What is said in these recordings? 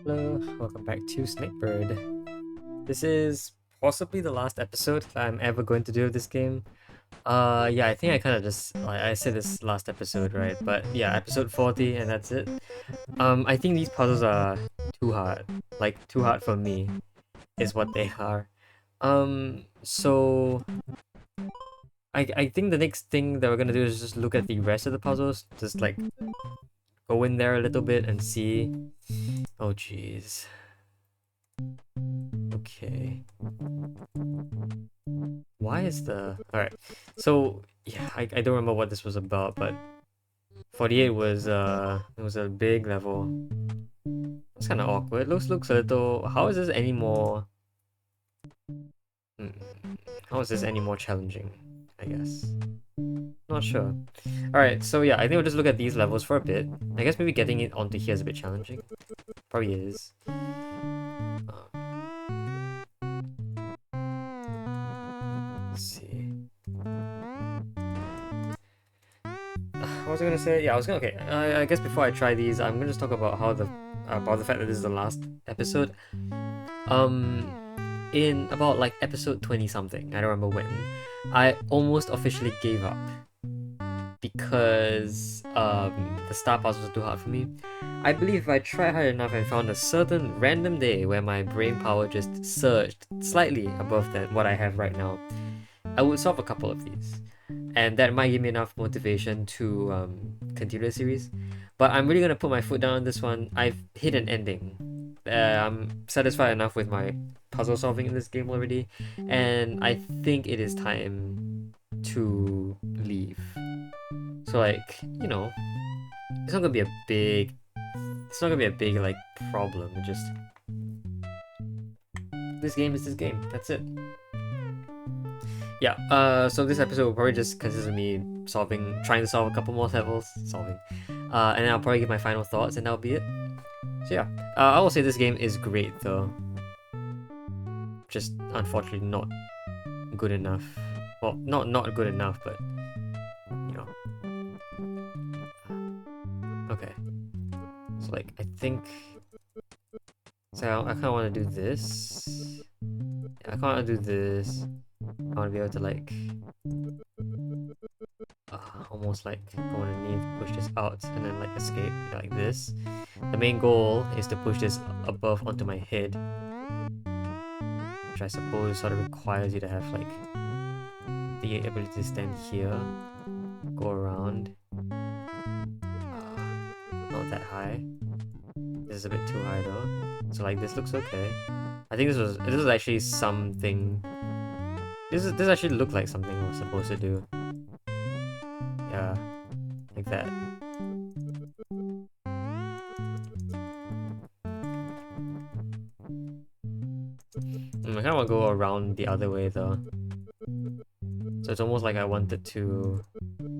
Hello, welcome back to Snekburd. This is possibly the last episode I'm ever going to do of this game. Yeah, I think I kind of just I said this last episode, right? But yeah, episode 40, and that's it. I think these puzzles are too hard, like too hard for me, is what they are. So I think the next thing that we're gonna do is just look at the rest of the puzzles, just like go in there a little bit and see. Oh, jeez. Okay. Why is the... Alright, so yeah, I don't remember what this was about, but 48 was it was a big level. It's kind of awkward. Looks a little... How is this any more... Hmm, how is this any more challenging, I guess? Not sure. Alright, so yeah, I think we'll just look at these levels for a bit. I guess maybe getting it onto here is a bit challenging. Probably is. Let's see. What was I gonna say? Yeah, I was gonna. Okay, I guess before I try these, I'm gonna just talk about how about the fact that this is the last episode. Um, in about like episode 20 something, I don't remember when, I almost officially gave up because the star puzzle was too hard for me. I believe if I tried hard enough and found a certain random day where my brain power just surged slightly above that what I have right now, I would solve a couple of these, and that might give me enough motivation to continue the series. But I'm really gonna put my foot down on this one. I've hit an ending. I'm satisfied enough with my puzzle solving in this game already, and I think it is time to leave. So like, it's not gonna be a big, it's not gonna be a big like problem. It just this game is this game. That's it. Yeah, so this episode will probably just consist of me trying to solve a couple more levels, and then I'll probably give my final thoughts, and that'll be it. So yeah, I will say this game is great though. Just unfortunately not good enough. Well, not good enough, but you know. Okay, so like I think, so I kind of want to do this. Yeah, I kind of want to do this. I want to be able to like almost like go underneath, push this out, and then like escape like this. The main goal is to push this above onto my head, which I suppose sort of requires you to have like the ability to stand here, go around. Not that high. This is a bit too high though. So like this looks okay. I think this was actually something. This actually looked like something I was supposed to do. Yeah, like that. I kind of want to go around the other way though. So it's almost like I wanted to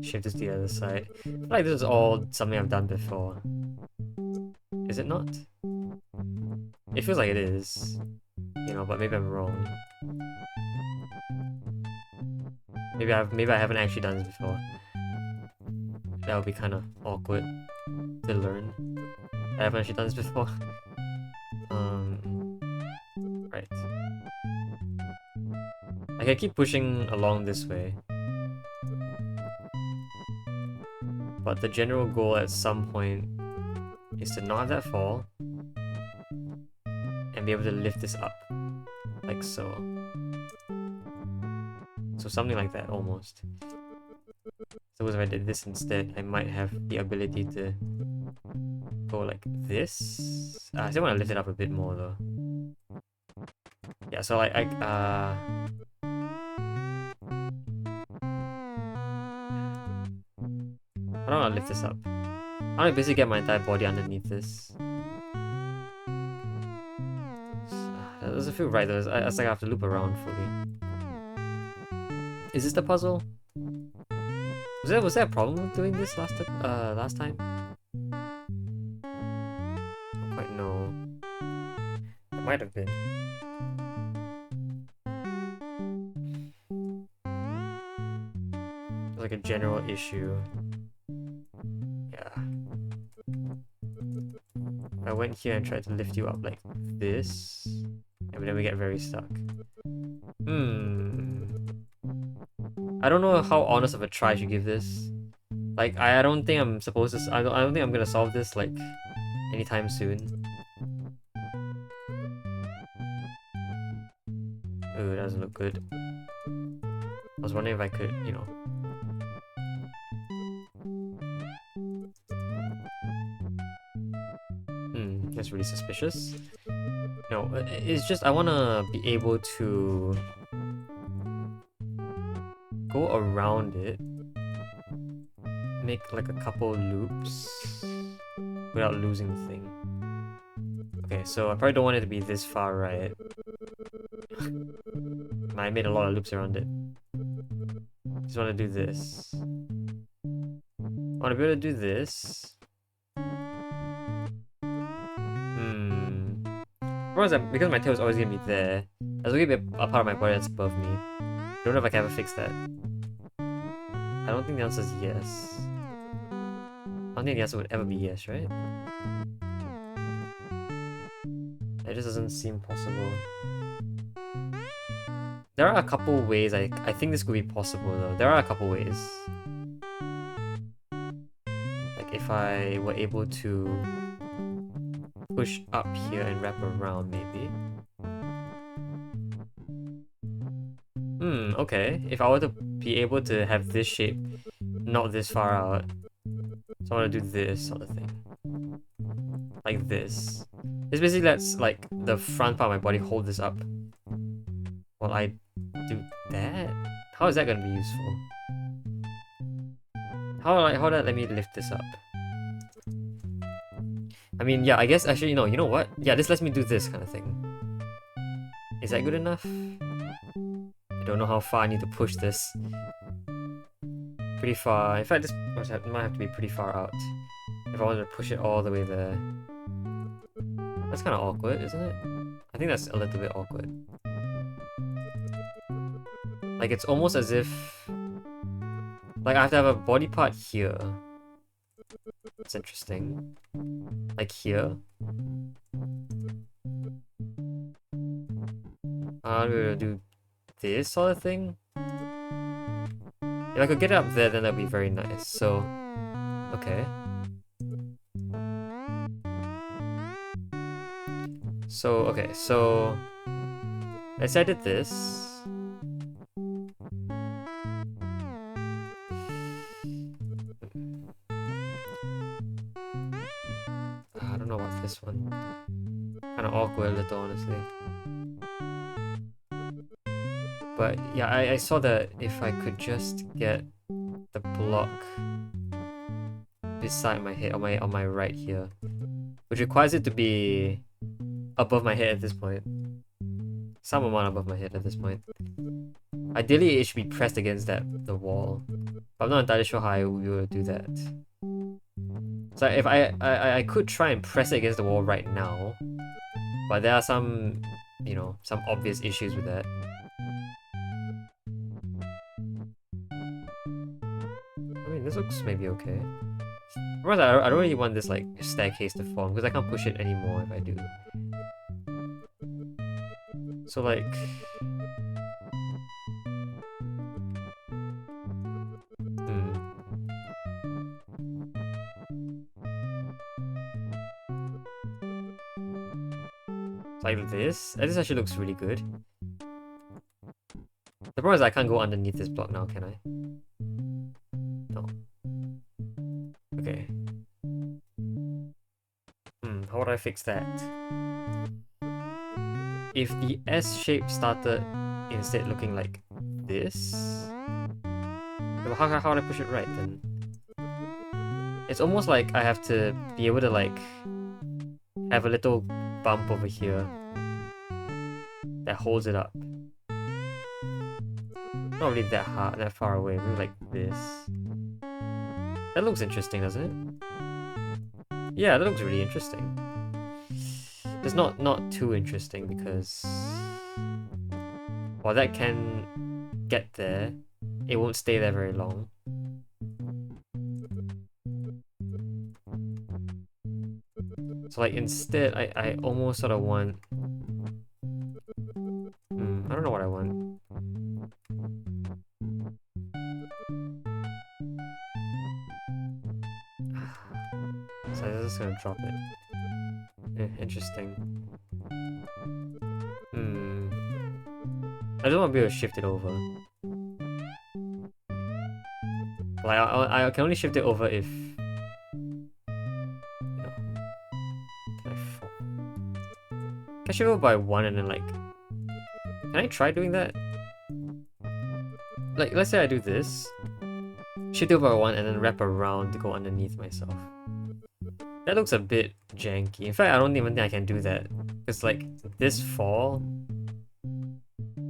shift this to the other side. I feel like this is all something I've done before. Is it not? It feels like it is. But maybe I'm wrong. Maybe I haven't actually done this before. That would be kind of awkward to learn. I haven't actually done this before. Right. I can keep pushing along this way. But the general goal at some point is to not have that fall and be able to lift this up. Like so. So something like that almost. Suppose if I did this instead, I might have the ability to go like this. I still want to lift it up a bit more though. Yeah, so like I don't want to lift this up. I want to basically get my entire body underneath this. That doesn't feel right though. It's like I have to loop around fully. Is this the puzzle? Was there a problem with doing this last time? I don't quite know. It might have been. It's like a general issue. Yeah. I went here and tried to lift you up like this, and then we get very stuck. I don't know how honest of a try I should give this. Like, I don't think I'm supposed to. I don't think I'm gonna solve this like anytime soon. Ooh, that doesn't look good. I was wondering if I could, you know. That's really suspicious. No, it's just I wanna be able to go around it, make like a couple loops without losing the thing. Okay, so I probably don't want it to be this far right. I made a lot of loops around it. Just want to do this. I want to be able to do this. Because my tail is always going to be there, there's going to be a part of my body that's above me. I don't know if I can ever fix that. I don't think the answer is yes. I don't think the answer would ever be yes, right? It just doesn't seem possible. There are a couple ways I think this could be possible though. There are a couple ways. Like if I were able to push up here and wrap around maybe. Okay. If I were to be able to have this shape not this far out. So I want to do this sort of thing. Like this. This basically lets like the front part of my body hold this up. While I do that? How is that going to be useful? How would that let me lift this up? I mean, yeah, I guess actually, no, you know what? Yeah, this lets me do this kind of thing. Is that good enough? I don't know how far I need to push this. Pretty far. In fact, this might have to be pretty far out. If I wanted to push it all the way there. That's kind of awkward, isn't it? I think that's a little bit awkward. Like, it's almost as if... Like, I have to have a body part here. That's interesting. Like here. I'm gonna do this sort of thing. If I could get it up there, then that'd be very nice. So, okay. So, okay, so... Let's say I did this. I don't know about this one. Kind of awkward a little, honestly. But yeah, I saw that if I could just get the block beside my head, on my right here, which requires it to be above my head at this point. Some amount above my head at this point. Ideally, it should be pressed against the wall. But I'm not entirely sure how I will do that. So if I could try and press it against the wall right now, but there are some, you know, some obvious issues with that. I mean, this looks maybe okay. Whereas I don't really want this like staircase to form because I can't push it anymore if I do. So like... Like this? This actually looks really good. The problem is I can't go underneath this block now, can I? No. Okay. How would I fix that? If the S shape started instead looking like this... How would I push it right then? It's almost like I have to be able to like... have a little bump over here that holds it up. Not really that far away, maybe like this. That looks interesting, doesn't it? Yeah, that looks really interesting. It's not too interesting because while that can get there, it won't stay there very long. So like instead, I almost sort of want... I don't know what I want. So I'm just gonna drop it. Interesting. I just want to be able to shift it over. Like I can only shift it over if... Can I shift it over by 1 and then like... Can I try doing that? Like, let's say I do this. Shift it over by 1 and then wrap around to go underneath myself. That looks a bit janky. In fact, I don't even think I can do that. Because like, this fall...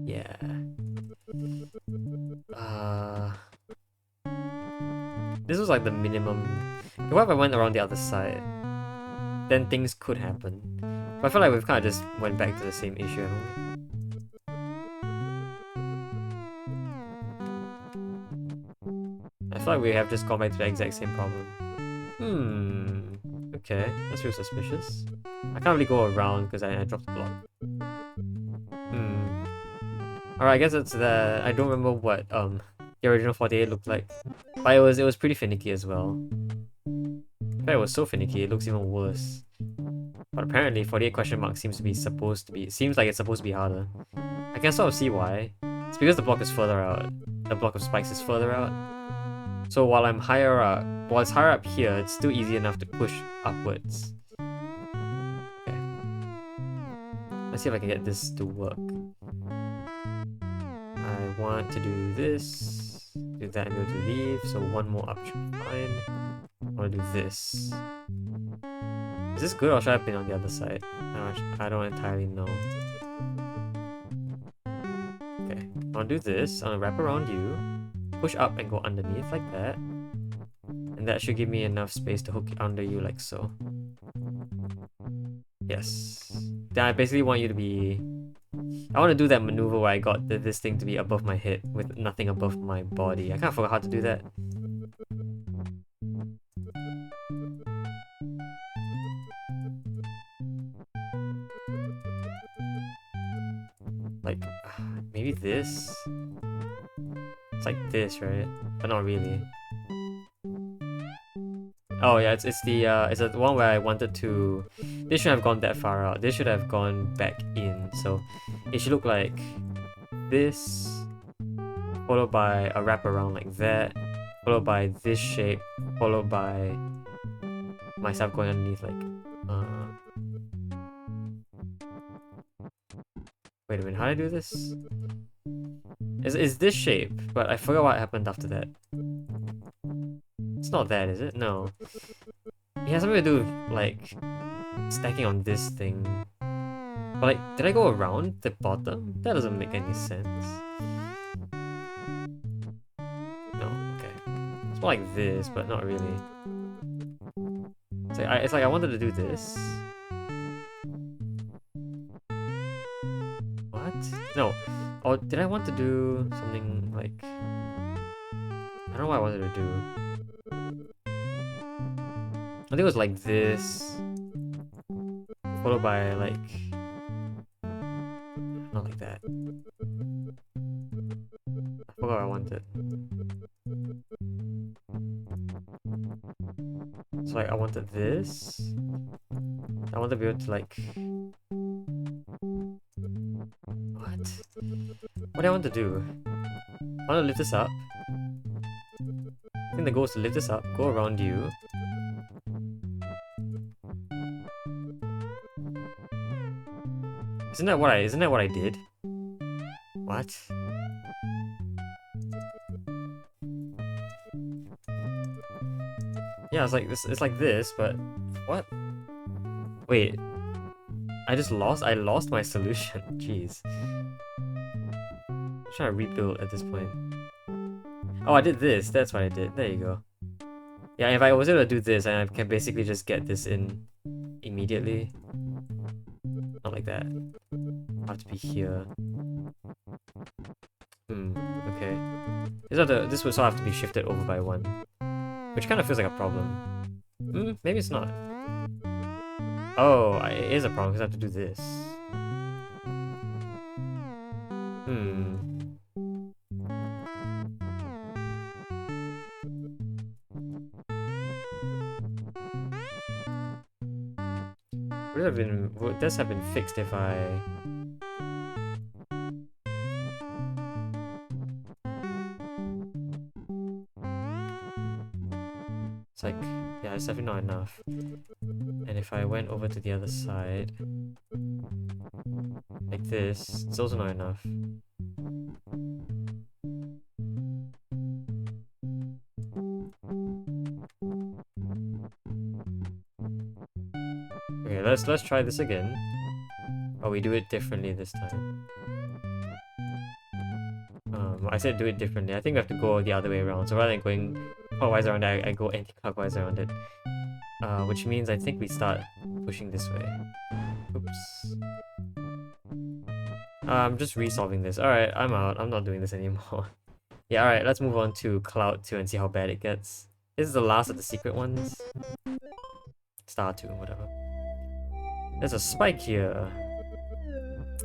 Yeah. This was like the minimum. What if I went around the other side? Then things could happen. But I feel like we've kind of just went back to the same issue, haven't we? I feel like we have just gone back to the exact same problem. Okay, that's real suspicious. I can't really go around because I dropped the block. Alright, I guess it's the... I don't remember what the original 48 looked like. But it was pretty finicky as well. In fact, it was so finicky, it looks even worse. But apparently 48 question mark seems like it's supposed to be harder. I can sort of see why. It's because the block is further out. The block of spikes is further out. So while it's higher up here, it's still easy enough to push upwards. Okay. Let's see if I can get this to work. I want to do this, do that and go to leave, so one more up should be fine. I want to do this. Is this good or should I have been on the other side? I don't entirely know. Okay, I want to do this, I want to wrap around you, push up and go underneath like that. And that should give me enough space to hook it under you like so. Yes. Then I basically want you to be... I want to do that maneuver where I got this thing to be above my head with nothing above my body. I kind of forgot how to do that. Like, maybe this? It's like this, right? But not really. Oh yeah, it's the one where I wanted to... This shouldn't have gone that far out. This should have gone back in. So it should look like this, followed by a wraparound like that, followed by this shape, followed by myself going underneath like... Wait a minute, how do I do this? It's this shape, but I forgot what happened after that. It's not that, is it? No. It has something to do with, like, stacking on this thing. But, like, did I go around the bottom? That doesn't make any sense. No, okay. It's more like this, but not really. It's like I wanted to do this. What? No. Or did I want to do something like... I don't know what I wanted to do. I think it was like this, followed by like, not like that. I forgot what I wanted. So like I wanted this. I want to be able to like, what? What do I want to do? I want to lift this up. I think the goal is to lift this up, go around you. Isn't that what I did? What? Yeah, it's like this. It's like this, but what? Wait, I lost my solution. Jeez. I'm trying to rebuild at this point. Oh, I did this. That's what I did. There you go. Yeah, if I was able to do this, I can basically just get this in immediately. Not like that. I have to be here. Okay. This would sort of have to be shifted over by 1. Which kind of feels like a problem. Maybe it's not. Oh, it is a problem because I have to do this. Would this have been fixed if I... It's like, yeah, it's definitely not enough. And if I went over to the other side, like this, it's also not enough. Okay, let's try this again. Oh, we do it differently this time. I said do it differently. I think we have to go the other way around. So rather than going clockwise around it, I go anti-clockwise around it. Which means I think we start pushing this way. Oops. I'm just resolving this. Alright, I'm out. I'm not doing this anymore. Yeah, alright, let's move on to Cloud 2 and see how bad it gets. This is the last of the secret ones. Star 2, whatever. There's a spike here.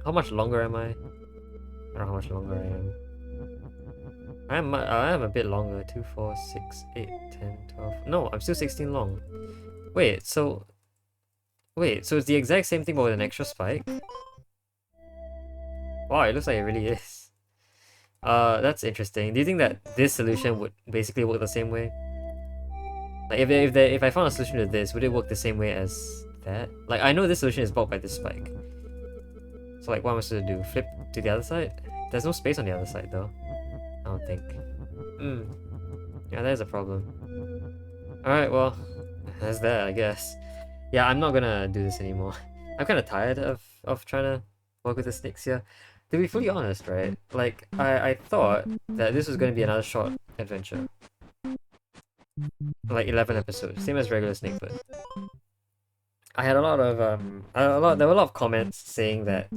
How much longer am I? I don't know how much longer I am. I am a bit longer. 2, 4, 6, 8, 10, 12. No, I'm still 16 long. Wait, so it's the exact same thing but with an extra spike? Wow, it looks like it really is. That's interesting. Do you think that this solution would basically work the same way? Like if I found a solution to this, would it work the same way as that? Like I know this solution is blocked by this spike. So like what am I supposed to do? Flip to the other side? There's no space on the other side though. I don't think. Yeah, there's a problem. Alright, well, that's that, I guess. Yeah, I'm not gonna do this anymore. I'm kinda tired of trying to work with the snakes here. To be fully honest, right? Like, I thought that this was gonna be another short adventure. Like 11 episodes, same as regular Snekburd. I had a lot of there were a lot of comments saying that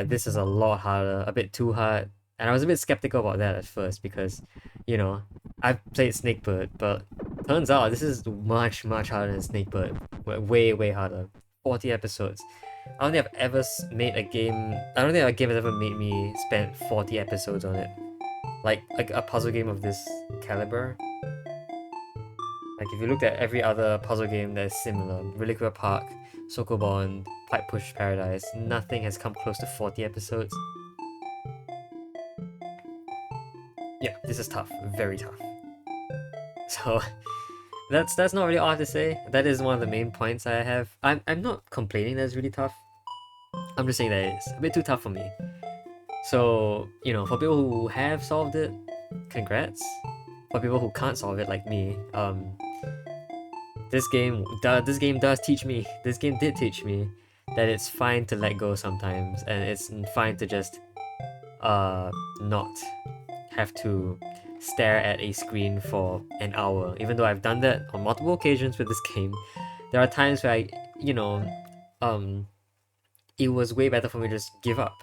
this is a lot harder, a bit too hard. And I was a bit skeptical about that at first because, you know, I've played Snekburd, but turns out this is much harder than Snekburd. Way harder. 40 episodes. I don't think I've ever made a game. I don't think a game has ever made me spend 40 episodes on it. Like a puzzle game of this caliber. Like if you looked at every other puzzle game that is similar, Reliquia Park, Sokobond, Pipe Push Paradise, nothing has come close to 40 episodes. Yeah, this is tough, very tough. So that's not really all I have to say. That is one of the main points I have. I'm not complaining that it's really tough. I'm just saying that it's a bit too tough for me. So, you know, for people who have solved it, congrats. For people who can't solve it like me, this game does teach me. This game did teach me that it's fine to let go sometimes, and it's fine to just not have to stare at a screen for an hour. Even though I've done that on multiple occasions with this game, there are times where it was way better for me to just give up,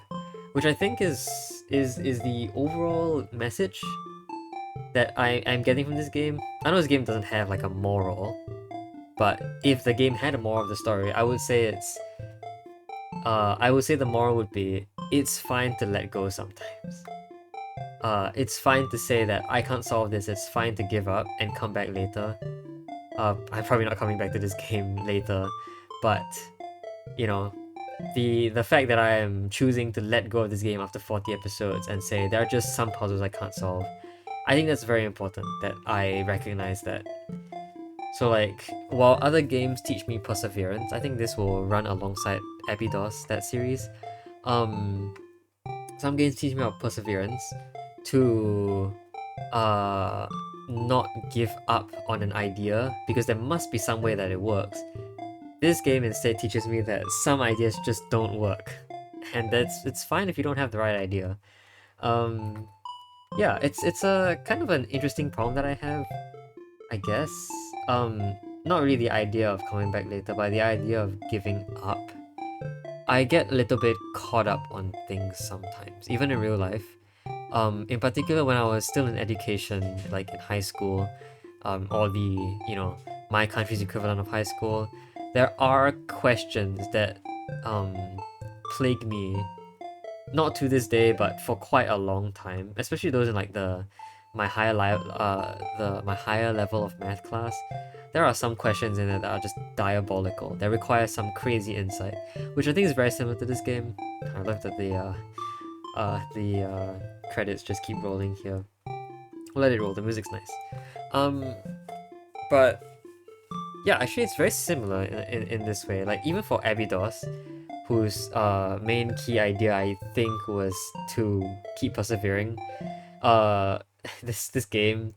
which I think is the overall message that I'm getting from this game. I know this game doesn't have like a moral, but if the game had a moral of the story, I would say the moral would be it's fine to let go sometimes. It's fine to say that I can't solve this, it's fine to give up and come back later. I'm probably not coming back to this game later, but you know, the fact that I am choosing to let go of this game after 40 episodes and say there are just some puzzles I can't solve, I think that's very important that I recognize that. So like, while other games teach me perseverance, I think this will run alongside Epidos, that series. Some games teach me about perseverance to not give up on an idea because there must be some way that it works. This game instead teaches me that some ideas just don't work, and it's fine if you don't have the right idea. Yeah, it's a kind of an interesting problem that I have, I guess. Not really the idea of coming back later, but the idea of giving up. I get a little bit caught up on things sometimes, even in real life. In particular when I was still in education, like in high school, all the, you know, my country's equivalent of high school, there are questions that plague me, not to this day, but for quite a long time, especially those in like my higher my higher level of math class. There are some questions in it that are just diabolical. That require some crazy insight, which I think is very similar to this game. I love that the credits just keep rolling here. We'll let it roll. The music's nice. But yeah, actually, it's very similar in this way. Like even for Abydos, whose main key idea I think was to keep persevering. This game,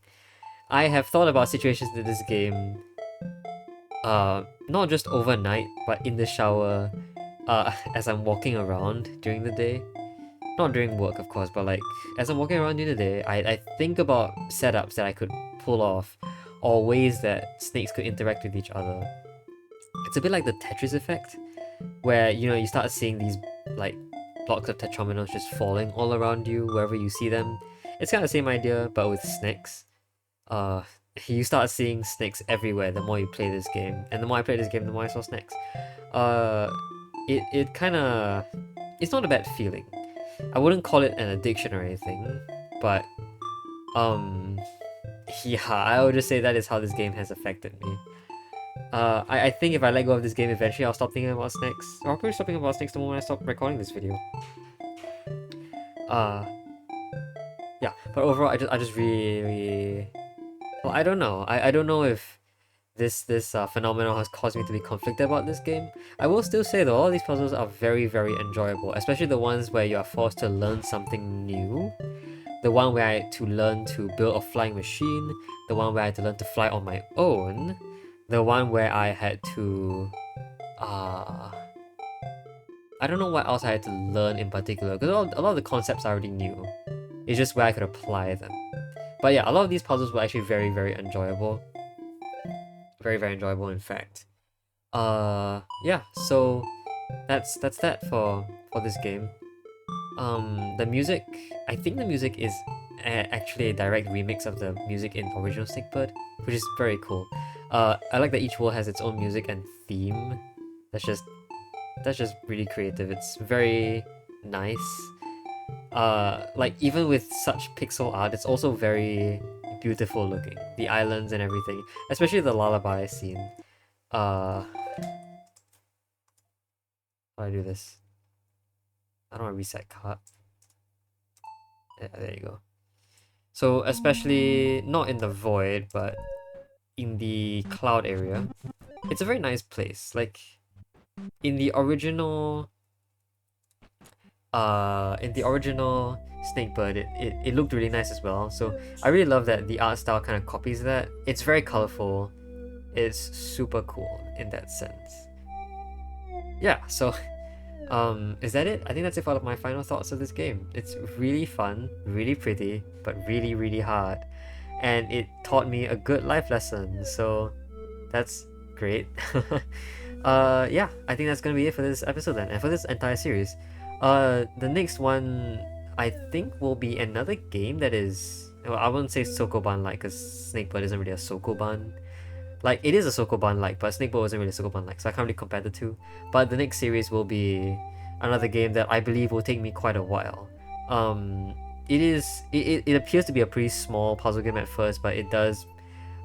I have thought about situations in this game, not just overnight, but in the shower, as I'm walking around during the day. Not during work, of course, but like as I'm walking around during the day, I think about setups that I could pull off, or ways that snakes could interact with each other. It's a bit like the Tetris effect, where you start seeing these like blocks of tetrominos just falling all around you wherever you see them. It's kind of the same idea, but with snakes. You start seeing snakes everywhere the more you play this game, and the more I play this game, the more I saw snakes. It kind of, it's not a bad feeling. I wouldn't call it an addiction or anything, but yeah, I would just say that is how this game has affected me. I think if I let go of this game, eventually I'll stop thinking about snakes. I'll probably stop thinking about snakes the moment I stop recording this video. Yeah, but overall, I just really, well, I don't know. I don't know if this phenomenon has caused me to be conflicted about this game. I will still say though, all these puzzles are very, very enjoyable, especially the ones where you are forced to learn something new. The one where I had to learn to build a flying machine, the one where I had to learn to fly on my own, the one where I had to I don't know what else I had to learn in particular, because a lot of the concepts I already knew. It's just where I could apply them. But yeah, a lot of these puzzles were actually very, very enjoyable. Very, very enjoyable, in fact. Yeah, so that's that for this game. The music, I think the music is actually a direct remix of the music in original Snekburd, which is very cool. I like that each world has its own music and theme. That's just really creative. It's very nice. Like even with such pixel art, it's also very beautiful looking. The islands and everything, especially the lullaby scene. How do I do this? I don't want to reset cart. Yeah, there you go. So especially not in the void, but in the cloud area, it's a very nice place. Like in the original Snekburd, it looked really nice as well. So I really love that the art style kind of copies that. It's very colorful. It's super cool in that sense. Yeah, so is that it? I think that's it for my final thoughts of this game. It's really fun, really pretty, but really, really hard. And it taught me a good life lesson, so that's great. Yeah, I think that's gonna be it for this episode then, and for this entire series. The next one I think will be another game that is, well, I wouldn't say Sokoban-like, because Snekburd isn't really a Sokoban. Like, it is a Sokoban-like, but Snekburd wasn't really a Sokoban-like, so I can't really compare the two. But the next series will be another game that I believe will take me quite a while. It appears to be a pretty small puzzle game at first, but it does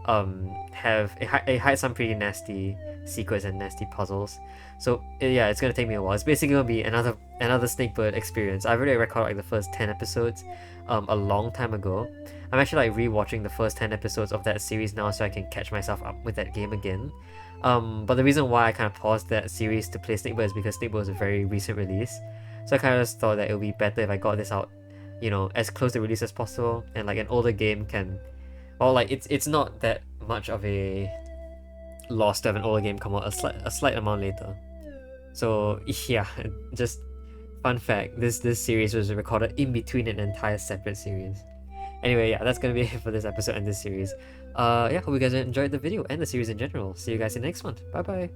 it hides some pretty nasty secrets and nasty puzzles. So yeah, it's gonna take me a while. It's basically gonna be another Snekburd experience. I've already recorded like the first 10 episodes a long time ago. I'm actually like rewatching the first 10 episodes of that series now so I can catch myself up with that game again. But the reason why I kind of paused that series to play Snekburd is because Snekburd was a very recent release. So I kind of just thought that it would be better if I got this out, as close to release as possible, and like an older game can, well, like it's not that much of a loss to have an older game come out a slight amount later. So yeah, just fun fact, this series was recorded in between an entire separate series. Anyway, yeah, that's gonna be it for this episode and this series. Yeah, hope you guys enjoyed the video and the series in general. See you guys in the next one. Bye bye.